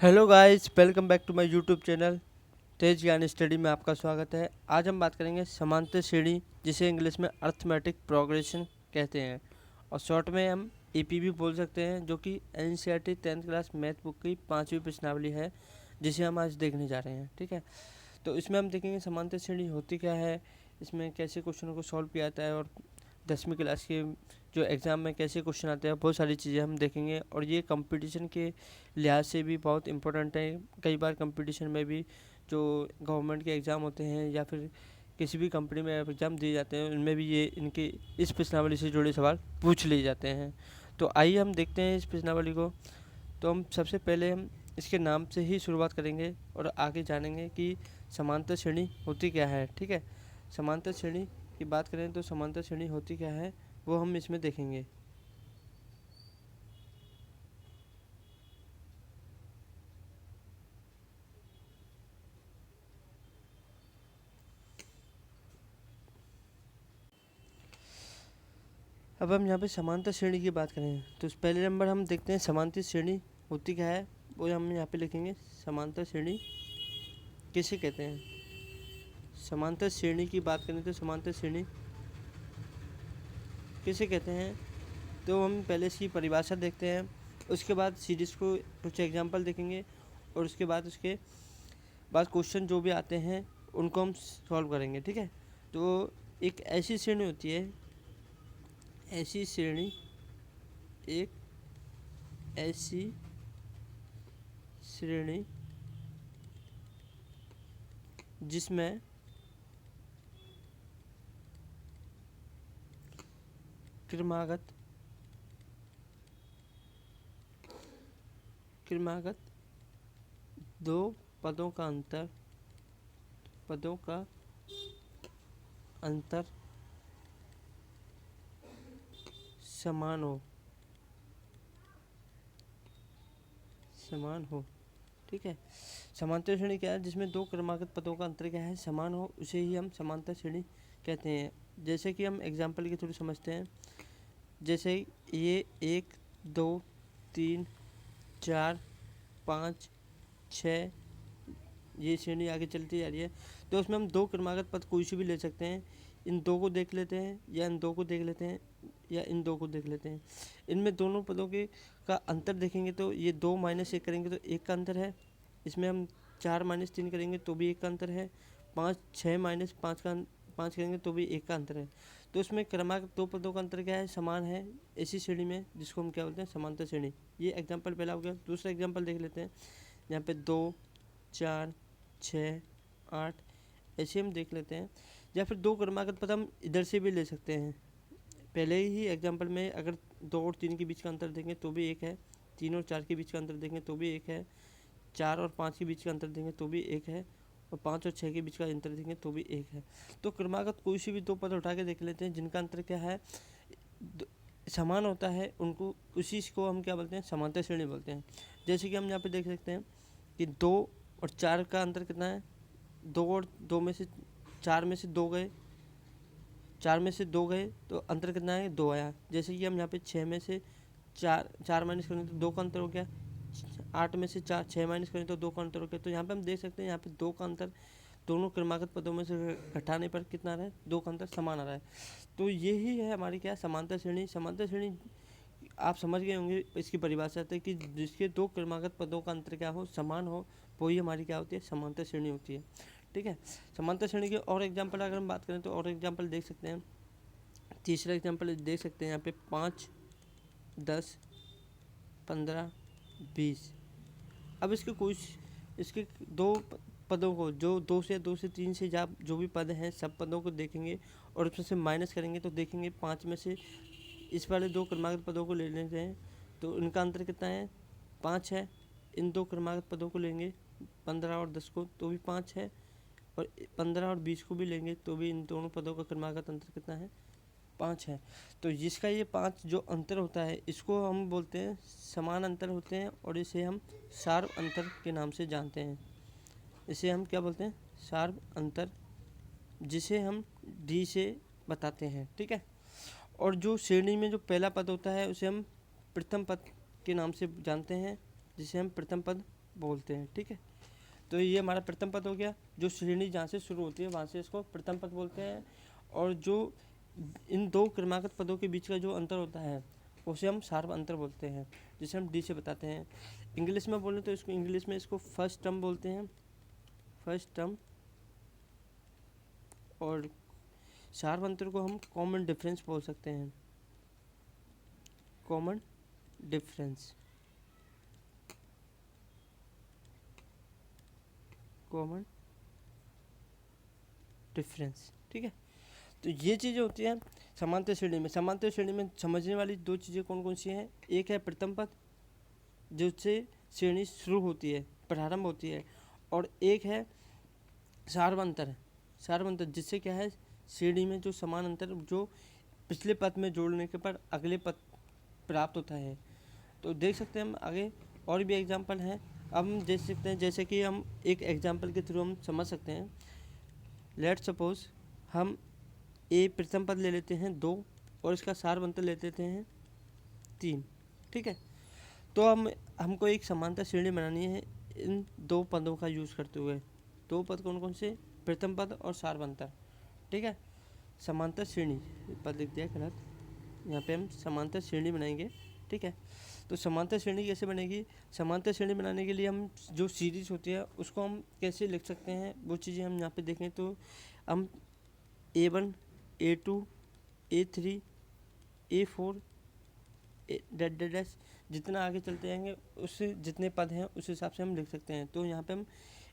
Hello guys, welcome back to my YouTube channel Tej Gyan study में आपका स्वागत है। आज हम बात करेंगे समांतर श्रेणी, जिसे इंग्लिश में अर्थमेटिक प्रोग्रेशन कहते हैं और शॉर्ट में हम एपी भी बोल सकते हैं, जो कि NCERT 10th class math book की 5वीं प्रश्नावली है, जिसे हम आज देखने जा रहे हैं। ठीक है, तो इसमें हम देखेंगे समांतर श्रेणी होती क्या है, इसमें कैसे क्वेश्चनों को सॉल्व किया जाता है और 10वीं क्लास के जो एग्ज़ाम में कैसे क्वेश्चन आते हैं, बहुत सारी चीज़ें हम देखेंगे। और ये कंपटीशन के लिहाज से भी बहुत इम्पोर्टेंट है। कई बार कंपटीशन में भी जो गवर्नमेंट के एग्ज़ाम होते हैं या फिर किसी भी कंपनी में एग्ज़ाम दिए जाते हैं, उनमें भी ये इनके इस प्रश्नावली से जुड़े सवाल पूछ लिए जाते हैं। तो आइए हम देखते हैं इस प्रश्नावली को। तो हम सबसे पहले हम इसके नाम से ही शुरुआत करेंगे और आगे जानेंगे कि समांतर श्रेणी होती क्या है। ठीक है, समांतर श्रेणी की बात करें तो समांतर श्रेणी होती क्या है वो हम इसमें देखेंगे। अब हम यहाँ पे समांतर श्रेणी की बात करें तो पहले नंबर हम देखते हैं समांतर श्रेणी होती क्या है, वो हम यहाँ पे लिखेंगे। समांतर श्रेणी किसे कहते हैं? समांतर श्रेणी की बात करें तो समांतर श्रेणी किसे कहते हैं, तो हम पहले इसकी परिभाषा देखते हैं, उसके बाद सीरीज को कुछ एग्जाम्पल देखेंगे और उसके बाद क्वेश्चन जो भी आते हैं उनको हम सॉल्व करेंगे। ठीक है, तो एक ऐसी श्रेणी होती है, ऐसी श्रेणी एक ऐसी श्रेणी जिसमें क्रमागत दो पदों का अंतर समान हो। ठीक है, समांतर श्रेणी क्या है? जिसमें दो क्रमागत पदों का अंतर क्या है, समान हो, उसे ही हम समांतर श्रेणी कहते हैं। जैसे कि हम एग्जाम्पल के थ्रू समझते हैं। जैसे ये 1 2 3 4 5 6 ये श्रेणी आगे चलती जा रही है, तो उसमें हम दो क्रमागत पद कोई से भी ले सकते हैं। इन दो को देख लेते हैं या इन दो को देख लेते हैं या इन दो को देख लेते हैं। इनमें दोनों पदों के का अंतर देखेंगे तो ये 2 - 1 करेंगे तो 1 का अंतर है। इसमें हम 4 - 3 करेंगे तो भी 1 का अंतर है। 6 - 5 करेंगे तो भी 1 का अंतर है। तो इसमें क्रमागत दो पदों का अंतर क्या है, समान है ऐसी श्रेणी में, जिसको हम क्या बोलते हैं, समांतर श्रेणी। ये एग्जाम्पल पहला हो गया। दूसरा एग्जाम्पल देख लेते हैं। यहाँ पे 2 4 6 8 ऐसे हम देख लेते हैं। या फिर दो क्रमागत पद हम इधर से भी ले सकते हैं। पहले ही एग्जाम्पल में अगर 2 और 3 के बीच का अंतर देंगे तो भी 1 है, 3 और 4 के बीच का अंतर देंगे तो भी 1 है, 4 और 5 के बीच का अंतर देंगे तो भी 1 है, और 5 और 6 के बीच का अंतर देंगे तो भी 1 है। तो क्रमागत कोई सी भी दो पद उठा के देख लेते हैं जिनका अंतर क्या है, समान होता है, उनको उसी को हम क्या बोलते हैं, समांतर श्रेणी बोलते हैं। जैसे कि हम यहाँ पे देख सकते हैं कि 2 और 4 का अंतर कितना है, 2 और 2 में से 4 में से 2 गए, 4 में से 2 गए तो अंतर कितना है, 2 आया। जैसे कि हम यहाँ पे 6 में से 4 माइनस करें तो 2 का अंतर हो गया। 8 में से 6 माइनस करें तो 2 का अंतर हो गया। तो यहाँ पे हम देख सकते हैं, यहाँ पे 2 का अंतर दोनों क्रमागत पदों में से घटाने पर कितना आ रहा है, 2 का अंतर समान आ रहा है। तो यही है हमारी क्या, समांतर श्रेणी। समांतर श्रेणी आप समझ गए होंगे, इसकी परिभाषा है कि जिसके दो क्रमागत पदों का अंतर क्या हो, समान हो, वही हमारी क्या होती है, समांतर श्रेणी होती है। ठीक है, समांतर श्रेणी के और एग्जाम्पल अगर हम बात करें तो और एग्जाम्पल देख सकते हैं। तीसरा एग्जाम्पल देख सकते हैं यहाँ पे 5 10 15 20। अब इसके दो पदों को, जो 2 से 3 से जो भी पद हैं, सब पदों को देखेंगे और उसमें से माइनस करेंगे तो देखेंगे 5 में से इस वाले दो क्रमागत पदों को ले लेते हैं तो इनका अंतर कितना है, 5 है। इन दो क्रमागत पदों को लेंगे 15 और 10 को तो भी 5 है, और 15 और 20 को भी लेंगे तो भी इन दोनों पदों का क्रमागत अंतर कितना है, 5 है। तो जिसका ये 5 जो अंतर होता है, इसको हम बोलते हैं समान अंतर होते हैं, और इसे हम सार्व अंतर के नाम से जानते हैं। इसे हम क्या बोलते हैं, सार्व अंतर, जिसे हम डी से बताते हैं। ठीक है, और जो श्रेणी में जो पहला पद होता है उसे हम प्रथम पद के नाम से जानते हैं, जिसे हम प्रथम पद बोलते हैं। ठीक है, तो ये हमारा प्रथम पद हो गया। जो श्रेणी जहाँ से शुरू होती है वहाँ से इसको प्रथम पद बोलते हैं। और जो इन दो क्रमागत पदों के बीच का जो अंतर होता है उसे हम सार्व अंतर बोलते हैं, जिसे हम डी से बताते हैं। इंग्लिश में बोलें तो इसको इंग्लिश में इसको फर्स्ट टर्म बोलते हैं, फर्स्ट टर्म। और सार्व अंतर को हम कॉमन डिफरेंस बोल सकते हैं, कॉमन डिफरेंस, कॉमन डिफरेंस। ठीक है, तो ये चीज़ें होती हैं समांतर श्रेणी में। समांतर श्रेणी में समझने वाली दो चीज़ें कौन कौन सी हैं? एक है प्रथम पद जिससे श्रेणी शुरू होती है, प्रारंभ होती है, और एक है सार्वंतर। सार्वंतर जिससे क्या है, श्रेणी में जो समान अंतर जो पिछले पद में जोड़ने के पर अगले पद प्राप्त होता है। तो देख सकते हैं हम आगे और भी एग्जाम्पल हैं। अब हम देख सकते हैं, जैसे कि हम एक एग्जाम्पल के थ्रू हम समझ सकते हैं। लेट सपोज हम ए प्रथम पद ले लेते हैं 2 और इसका सार्वंतर ले लेते हैं 3। ठीक है, तो हमको एक समांतर श्रेणी बनानी है इन दो पदों का यूज़ करते हुए। दो पद कौन कौन से? प्रथम पद और सार्वंतर। ठीक है, समांतर श्रेणी, पद लिख दिया गलत, यहाँ पे हम समांतर श्रेणी बनाएंगे। ठीक है, तो समांतर श्रेणी कैसे बनेगी? समांतर श्रेणी बनाने के लिए हम जो सीरीज होती है उसको हम कैसे लिख सकते हैं, वो चीज़ें हम यहाँ पे देखें तो हम A1 A2 A3 A4 that that dash जितना आगे चलते जाएंगे उससे जितने पद हैं उस हिसाब से हम लिख सकते हैं। तो यहाँ पे हम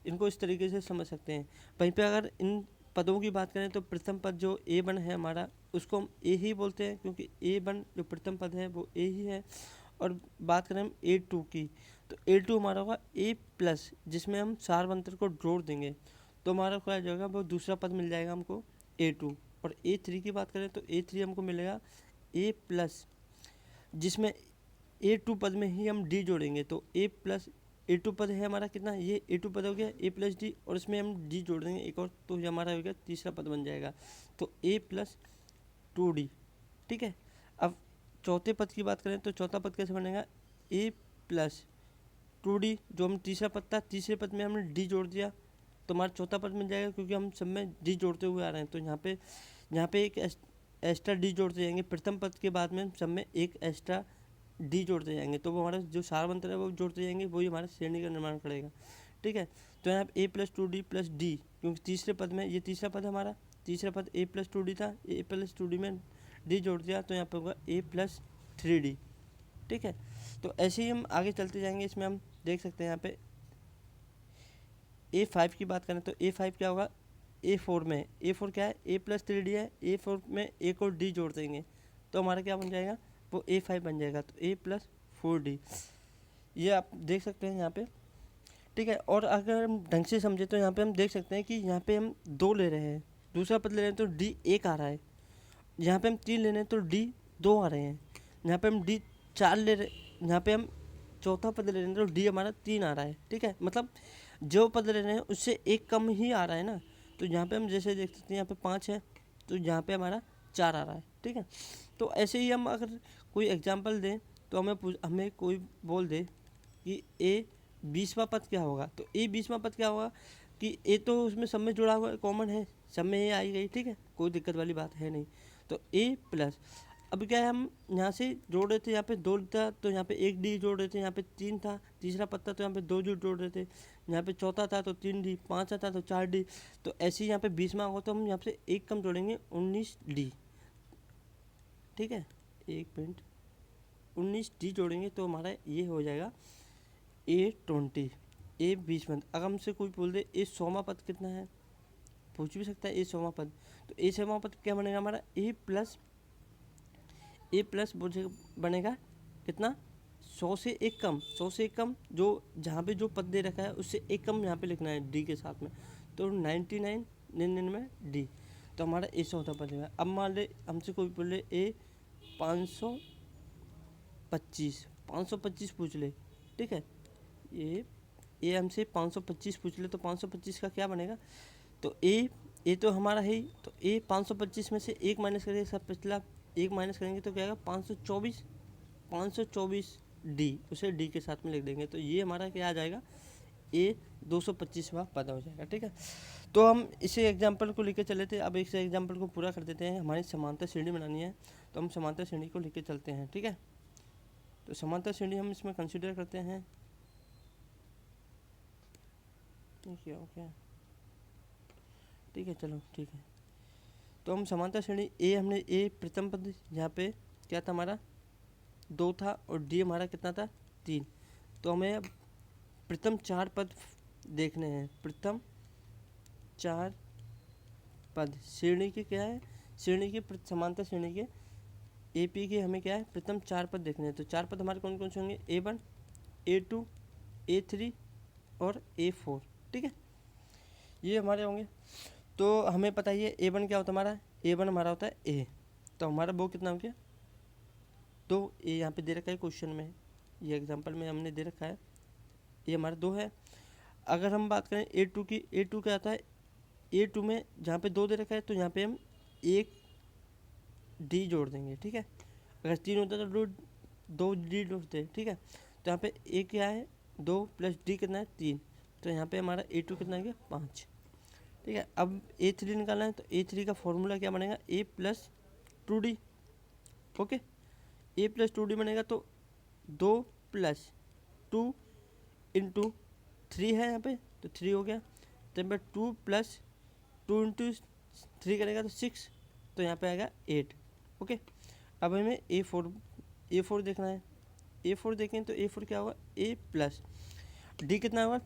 इनको इस तरीके से समझ सकते हैं। वहीं पे अगर इन पदों की बात करें तो प्रथम पद जो A1 है हमारा, उसको हम A ही बोलते हैं क्योंकि A1 जो प्रथम पद है वो A ही है। और बात करें हम A2 की, तो A2 हमारा होगा A प्लस, जिसमें हम सार्वंतर को जोड़ देंगे तो हमारा क्या जाएगा, वो दूसरा पद मिल जाएगा हमको A2। और A3 की बात करें तो A3 हमको मिलेगा A प्लस, जिसमें A2 पद में ही हम D जोड़ेंगे। तो A प्लस A2 पद है हमारा कितना, ये A2 पद हो गया A प्लस D, और इसमें हम D जोड़ देंगे एक और, तो ये हमारा हो गया तीसरा पद बन जाएगा, तो A प्लस 2D। ठीक है, अब चौथे पद की बात करें तो चौथा पद कैसे बनेगा, A प्लस 2D, जो हम तीसरा पद था, तीसरे पद में हमने D जोड़ दिया तो हमारा चौथा पद मिल जाएगा, क्योंकि हम सब में D जोड़ते हुए आ रहे हैं। तो यहाँ पे एक एक्स्ट्रा D जोड़ते जाएंगे, प्रथम पद के बाद में सब में एक एक्स्ट्रा D जोड़ते जाएंगे, तो वो हमारा जो सार्वंतर है वो जोड़ते जाएंगे, वही हमारे श्रेणी का निर्माण करेगा। ठीक है, तो यहाँ A plus 2D plus D, क्योंकि तीसरे पद में, ये तीसरा पद हमारा, तीसरा पद A प्लस 2D था, A प्लस 2D में D जोड़ दिया तो यहाँ पे होगा A प्लस 3D। ठीक है, तो ऐसे ही हम आगे चलते जाएंगे। इसमें हम देख सकते हैं यहाँ पे A5 की बात करें तो A5 क्या होगा, A4 में, A4 क्या है, A प्लस 3D है, A4 में एक और D जोड़ देंगे तो हमारा क्या बन जाएगा, वो A5 बन जाएगा, तो A प्लस 4D, ये आप देख सकते हैं यहाँ पे। ठीक है, और अगर हम ढंग से समझे तो यहाँ पे हम देख सकते हैं कि यहाँ पे हम 2 ले रहे हैं, दूसरा पद ले रहे हैं तो D 1 आ रहा है, यहाँ पे हम 3 ले रहे हैं तो D 2 आ रहे हैं, यहाँ पे हम D 4 ले रहे, यहाँ पे हम चौथा पद ले रहे हैं तो D हमारा 3 आ रहा है। ठीक है, मतलब जो पद ले रहे हैं उससे एक कम ही आ रहा है ना, तो यहाँ पे हम जैसे देख सकते हैं यहाँ पे 5 है तो यहाँ पे हमारा 4 आ रहा है। ठीक है, तो ऐसे ही हम अगर कोई एग्जांपल दें तो हमें कोई बोल दे कि A 20वां पद क्या होगा, तो A 20वां पद क्या होगा कि A तो उसमें सब में जुड़ा हुआ कॉमन है, सब में A आई गई। ठीक है, कोई दिक्कत वाली बात है नहीं, तो A प्लस, अब क्या है, हम यहाँ से जोड़ रहे थे, यहाँ पे 2 था तो यहाँ पे 1 D जोड़ रहे थे, यहाँ पे 3 था, तीसरा पद था तो यहाँ पे 2 जोड़ रहे थे, यहाँ पे चौथा था तो 3D, पाँचवा था तो 4D, तो ऐसे ही यहाँ पे 20वां होगा तो हम यहाँ से एक कम जोड़ेंगे 19D। ठीक है, 19D जोड़ेंगे तो हमारा ये हो जाएगा A20, A 20वां। अगर हमसे कोई बोल दे A 100वां पद कितना है, पूछ भी सकता है A 100वां पद, तो A 100वां पद क्या बनेगा हमारा, A प्लस बनेगा कितना, 100 से एक कम, 100 से एक कम, जो जहाँ पे जो पद दे रखा है उससे एक कम यहाँ पे लिखना है D के साथ में, तो 99 D, तो हमारा A 100 पद है। अब मान ले हमसे कोई बोले A 525 पूछ ले। ठीक है, ये हमसे 525 पूछ ले तो 525 का क्या बनेगा, तो A तो हमारा है ही, तो A 525 में से एक माइनस करेंगे, सब पिछला एक माइनस करेंगे तो क्या आएगा 524D, उसे D के साथ में लिख देंगे, तो ये हमारा क्या आ जाएगा ए 225वां पद हो जाएगा। ठीक है, तो हम इसी एग्जाम्पल को लेकर चले थे। अब इस एग्जाम्पल को पूरा कर देते हैं। हमारी समांतर श्रेणी बनानी है, तो हम समांतर श्रेणी को लेकर चलते हैं। ठीक है, तो समांतर श्रेणी हम इसमें कंसिडर करते हैं। क्या हो गया? ठीक है, चलो ठीक है। तो हम समांतर श्रेणी ए, हमने ए प्रथम पद यहाँ पे क्या था हमारा 2 था, और डी हमारा कितना था 3। तो हमें अब प्रथम 4 पद देखने हैं। प्रथम 4 पद श्रेणी के क्या है, श्रेणी के समांतर श्रेणी के ए पी के हमें क्या है प्रथम 4 पद देखने हैं। तो 4 पद हमारे कौन कौन से होंगे? A1, A2, A3 और A4। ठीक है, ये हमारे होंगे। तो हमें पता ही है A1 क्या होता है हमारा, A1 हमारा होता है A। तो हमारा वो कितना हो गया 2। ए यहाँ पे दे रखा है क्वेश्चन में, ये एग्जांपल में हमने दे रखा है, ये हमारा 2 है। अगर हम बात करें A2 की, A2 क्या आता है, A2 में जहाँ पे 2 दे रखा है तो यहाँ पे हम एक डी जोड़ देंगे। ठीक है, अगर 3 होता तो 2 डी जोड़ते। ठीक है, तो यहाँ पे ए क्या है 2 प्लस डी कितना है 3, तो यहाँ पे हमारा A2 कितना आ गया 5। ठीक है, अब A3 निकालना है, तो A3 का फॉर्मूला क्या बनेगा A plus 2D। Okay, A plus 2D बनेगा, तो 2 प्लस 2 इंटू 3 है यहाँ पे, तो 3 हो गया। तो यहाँ पे 2 प्लस 2 इंटू 3 करेगा तो 6, तो यहाँ पे आएगा 8। ओके, अब हमें A4 देखना है। A4 देखें तो A4 क्या होगा A प्लस डी कितना होगा,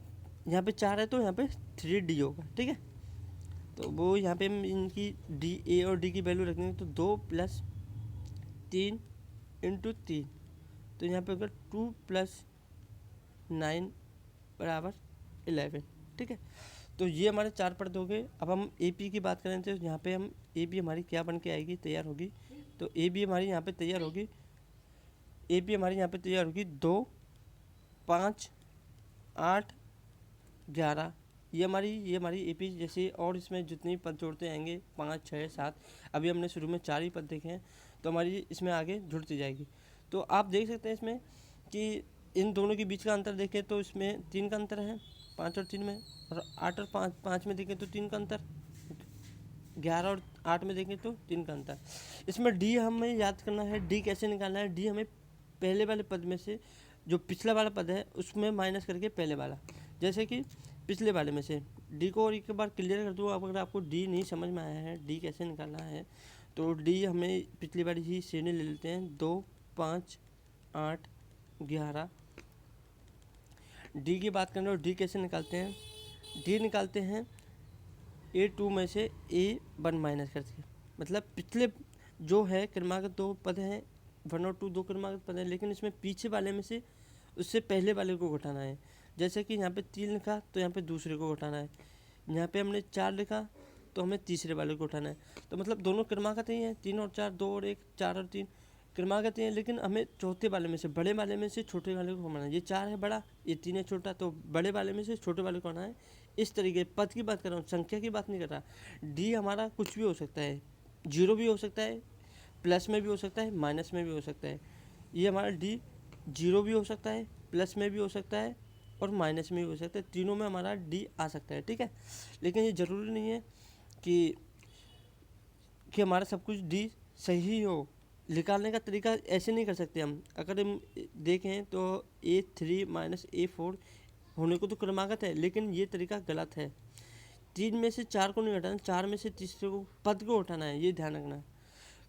यहाँ पे 4 है तो यहाँ पे 3D होगा। ठीक है, तो वो यहाँ पे हम इनकी डी ए और डी की वैल्यू रखेंगे, तो 2 प्लस 3 इंटू 3, तो यहाँ पे होगा 2 प्लस 9 बराबर 11। ठीक है, तो ये हमारे 4 पद हो गए। अब हम ए पी की बात करें तो यहाँ पे हम ए बी हमारी क्या बन के आएगी, तैयार होगी। तो ए बी हमारी यहाँ पे तैयार होगी, ए बी हमारी यहाँ पे तैयार होगी 2, 5, 8, 11। ये हमारी ए पी जैसे, और इसमें जितने पद जोड़ते आएंगे 5, 6, 7, अभी हमने शुरू में 4 ही पद देखे हैं, तो हमारी इसमें आगे जुड़ती जाएगी। तो आप देख सकते हैं इसमें कि इन दोनों के बीच का अंतर देखें तो इसमें 3 का अंतर है, 5 और 3 में, और 8 और 5 में देखें तो 3 का अंतर, 11 और 8 में देखें तो 3 का अंतर। इसमें डी हमें याद करना है, डी कैसे निकालना है। डी हमें पहले वाले पद में से जो पिछला वाला पद है उसमें माइनस करके पहले वाला, जैसे कि पिछले वाले में से डी को और एक बार क्लियर कर दूँ। अब अगर आपको डी नहीं समझ में आया है डी कैसे निकालना है, तो डी हमें पिछली वाली ही श्रेणी ले लेते हैं, 2, 5, 8, 11। डी की बात करें तो डी कैसे निकालते हैं, डी निकालते हैं A2 में से A1 माइनस करके, मतलब पिछले जो है क्रमागत 2 पद हैं, 1 और 2 2 क्रमागत पद हैं, लेकिन इसमें पीछे वाले में से उससे पहले वाले को घटाना है। जैसे कि यहाँ पे 3 लिखा तो यहाँ पे दूसरे को घटाना है, यहाँ पे हमने 4 लिखा तो हमें तीसरे वाले को उठाना है। तो मतलब दोनों क्रमागत ही हैं, 3 और 4, 2 और 1, 4 और 3 क्रमागत ही हैं, लेकिन हमें चौथे वाले में से, बड़े वाले में से छोटे वाले को घटाना है। ये 4 है बड़ा, ये 3 है छोटा, तो बड़े वाले में से छोटे वाले को आना है। इस तरीके पद की बात कर रहा हूँ, संख्या की बात नहीं कर रहा। डी हमारा कुछ भी हो सकता है, 0 भी हो सकता है, प्लस में भी हो सकता है, माइनस में भी हो सकता है। ये हमारा डी 0 भी हो सकता है, प्लस में भी हो सकता है और माइनस में भी हो सकता है, तीनों में हमारा डी आ सकता है। ठीक है, लेकिन ये ज़रूरी नहीं है कि हमारा सब कुछ डी सही हो। निकालने का तरीका ऐसे नहीं कर सकते हम। अगर हम देखें तो A3 माइनस A4 होने को तो क्रमागत है, लेकिन ये तरीका गलत है। 3 में से 4 को नहीं हटाना, 4 में से तीसरे को पद को उठाना है। ये ध्यान रखना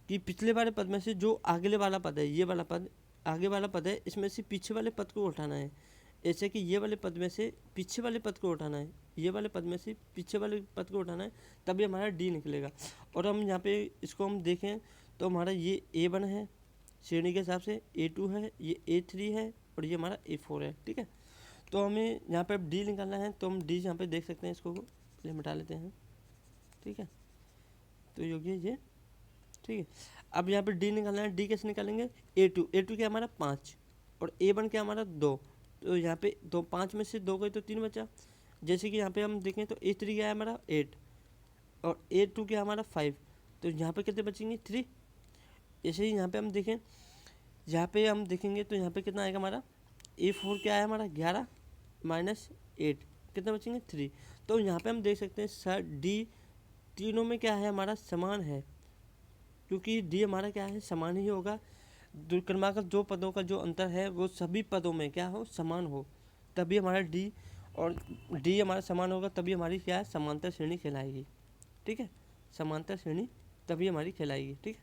कि पिछले वाले पद में से जो आगे वाला पद है, ये वाला पद आगे वाला पद है, इसमें से पीछे वाले पद को उठाना है। ऐसे कि ये वाले पद में से पीछे वाले पद को उठाना है, ये वाले पद में से पीछे वाले पद को उठाना है, तभी हमारा डी निकलेगा। और हम यहाँ पे इसको हम देखें तो हमारा ये A1 है श्रेणी के हिसाब से, A2 है, ये A3 है और ये हमारा A4 है। ठीक है, तो हमें यहाँ पे डी निकालना है, तो हम डी यहाँ पे देख सकते हैं, इसको पहले मिटा लेते हैं। ठीक है, तो ये हो गया ये। ठीक है, अब यहाँ पे डी निकालना है। डी कैसे निकालेंगे, A2 क्या हमारा 5 और A1 क्या हमारा 2, तो यहाँ पे 2, 5 में से 2 गए तो 3 बचा। जैसे कि यहाँ पे हम देखें तो A3 क्या है हमारा 8 और A2 क्या हमारा 5, तो यहाँ पे कितने बचेंगे 3। ऐसे ही यहाँ पे हम देखें, यहाँ पे हम देखेंगे तो यहाँ पे कितना आएगा हमारा A4 क्या है हमारा 11 माइनस 8, कितना बचेंगे 3। तो यहाँ पे हम देख सकते हैं सर डी तीनों में क्या है हमारा समान है, क्योंकि डी हमारा क्या है समान ही होगा। क्रमागत दो पदों का जो अंतर है वो सभी पदों में क्या हो समान हो, तभी हमारा डी और डी हमारा समान होगा, तभी हमारी क्या है समांतर श्रेणी कहलाएगी। ठीक है, समांतर श्रेणी तभी हमारी कहलाएगी। ठीक है,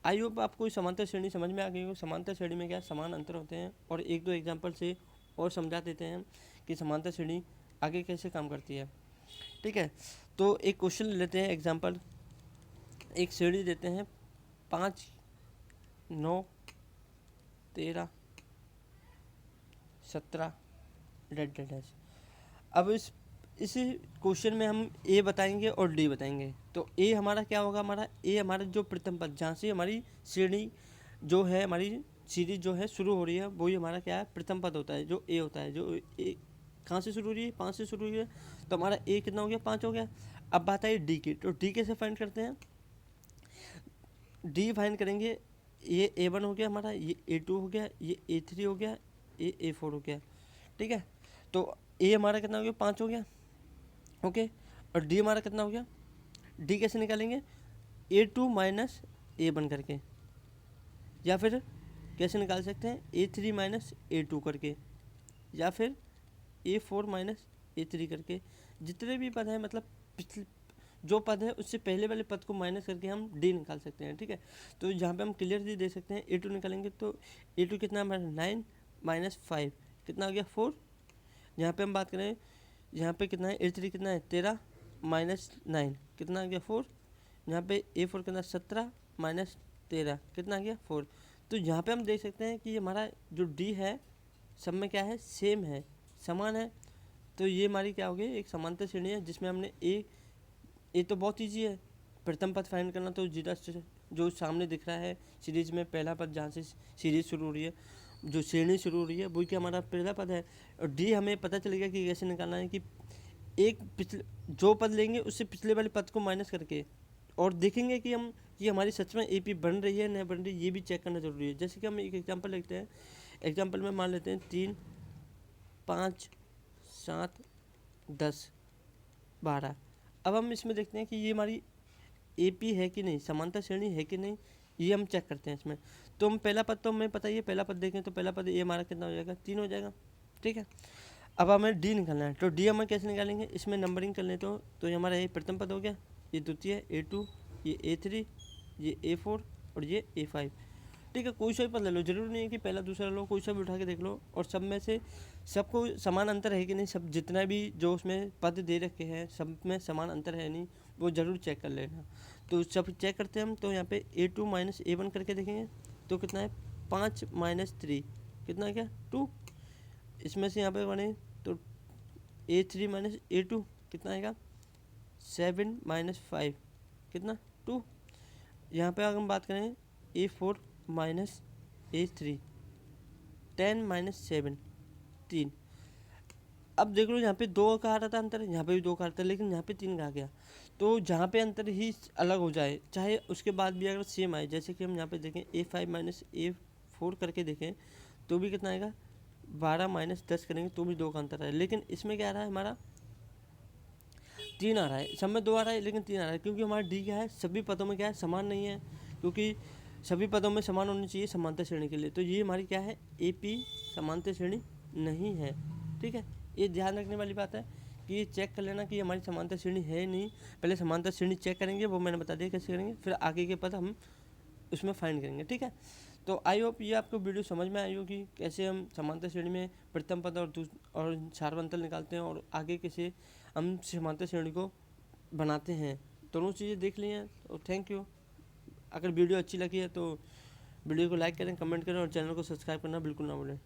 आई होप आपको समांतर श्रेणी समझ में आ गई हो। समांतर श्रेणी में क्या समान अंतर होते हैं, और एक दो एग्जांपल से और समझा देते हैं कि समांतर श्रेणी आगे कैसे काम करती है। ठीक है, तो एक क्वेश्चन लेते हैं एग्जांपल। एक श्रेणी देते हैं 5, 9, 13, 17 डेट डेट डैश। अब इसी क्वेश्चन में हम ए बताएंगे और डी बताएंगे। तो ए हमारा क्या होगा, हमारा ए हमारा जो प्रथम पद जहाँ से हमारी श्रेणी जो है हमारी सीरीज जो है शुरू हो रही है वही हमारा क्या है प्रथम पद होता है, जो ए होता है। जो ए कहाँ से शुरू हो रही है, 5 से शुरू हो रही है, तो हमारा ए कितना हो गया 5 हो गया। अब बात आई डी की, तो डी कैसे फाइंड करते हैं, डी फाइंड करेंगे, ये ए1 हो गया हमारा, ये ए2 हो गया, ये ए3 हो गया, ये ए4 हो गया। ठीक है, तो ए हमारा कितना हो गया 5 हो गया। ओके, और डी हमारा कितना हो गया, डी कैसे निकालेंगे, ए2 माइनस ए1 करके, या फिर कैसे निकाल सकते हैं ए3 माइनस ए2 करके, या फिर ए4 माइनस ए3 करके। जितने भी पद हैं मतलब पिछले जो पद है उससे पहले वाले पद को माइनस करके हम डी निकाल सकते हैं। ठीक है, तो यहाँ पे हम क्लियरली दे सकते हैं ए2 निकालेंगे तो ए2 कितना हमारा 9 माइनस 5 कितना हो गया 4। यहाँ पे हम बात करें यहाँ पे कितना है ए3 कितना है 13 माइनस 9 कितना आ गया 4। यहाँ पे ए4 कितना 17 माइनस 13 कितना आ गया 4। तो यहाँ पे हम देख सकते हैं कि हमारा जो डी है सब में क्या है सेम है, समान है। तो ये हमारी क्या हो गई एक समांतर श्रेणी है जिसमें हमने ए तो बहुत ईजी है, प्रथम पद फाइंड करना। तो जीरा जो सामने दिख रहा है सीरीज में पहला पद जहाँ से सीरीज शुरू हो रही है, जो श्रेणी शुरू हो रही है वही क्या हमारा पहला पद है। और डी हमें पता चलेगा कि कैसे निकालना है कि एक पिछले जो पद लेंगे उससे पिछले वाले पद को माइनस करके, और देखेंगे कि हम कि हमारी सच में ए पी बन रही है नहीं बन रही, ये भी चेक करना जरूरी है। जैसे कि हम एक एग्जांपल लेते हैं, एग्जांपल में मान लेते हैं 3, 5, 7, 10, 12। अब हम इसमें देखते हैं कि ये हमारी ए पी है कि नहीं, समांतर श्रेणी है कि नहीं, ये हम चेक करते हैं इसमें। तो हम पहला पद तो हमें पता ही है, पहला पद देखें तो पहला पद ए हमारा कितना हो जाएगा 3 हो जाएगा। ठीक है, अब हमें डी निकालना है, तो डी हम कैसे निकालेंगे, इसमें नंबरिंग कर लेते हो तो ये हमारा ये प्रथम पद हो गया, ये द्वितीय ए2, ये ए3, ये ए4 और ये ए5। ठीक है, कोई सा भी पद ले लो, जरूरी नहीं है कि पहला दूसरा लो, कोई सा भी उठा के देख लो, और सब में से सबको समान अंतर है कि नहीं, सब जितना भी जो उसमें पद दे रखे हैं सब में समान अंतर है नहीं, वो ज़रूर चेक कर लेना। तो सब चेक करते हैं हम, तो यहाँ पे ए2 माइनस ए1 करके देखेंगे तो कितना है 5 माइनस 3 कितना है क्या 2। इसमें से यहाँ पे बने तो ए3 माइनस ए2 कितना आएगा 7 माइनस 5 कितना 2। यहाँ पे अगर हम बात करें ए4 माइनस ए3 10 माइनस 7 3। अब देख लो यहाँ पे 2 का आ रहा था अंतर, यहाँ पे भी 2 का आ रहा था, लेकिन यहाँ पे 3 का आ गया। तो जहाँ पे अंतर ही अलग हो जाए, चाहे उसके बाद भी अगर सेम आए, जैसे कि हम यहाँ पे देखें ए5 माइनस ए4 करके देखें तो भी कितना आएगा 12 माइनस 10 करेंगे तो भी 2 का अंतर है। लेकिन इसमें क्या आ रहा है हमारा 3 आ रहा है, सब में 2 आ रहा है लेकिन 3 आ रहा है, क्योंकि हमारा डी क्या है सभी पदों में क्या है समान नहीं है, क्योंकि सभी पदों में समान होनी चाहिए समांतर श्रेणी के लिए। तो ये हमारी क्या है ए पी समांतर श्रेणी नहीं है। ठीक है, ये ध्यान रखने वाली बात है कि ये चेक कर लेना कि हमारी समांतर श्रेणी है नहीं। पहले समांतर श्रेणी चेक करेंगे, वो मैंने बता दिया कैसे करेंगे, फिर आगे के पद हम उसमें फाइंड करेंगे। ठीक है, तो आई होप ये आपको वीडियो समझ में आई होगी कैसे हम समांतर श्रेणी में प्रथम पद और सार्वंतर निकालते हैं, और आगे कैसे हम समांतर श्रेणी को बनाते हैं। दोनों चीज़ें देख ली हैं, तो थैंक यू। अगर वीडियो अच्छी लगी है तो वीडियो को लाइक करें, कमेंट करें और चैनल को सब्सक्राइब करना बिल्कुल ना भूलें।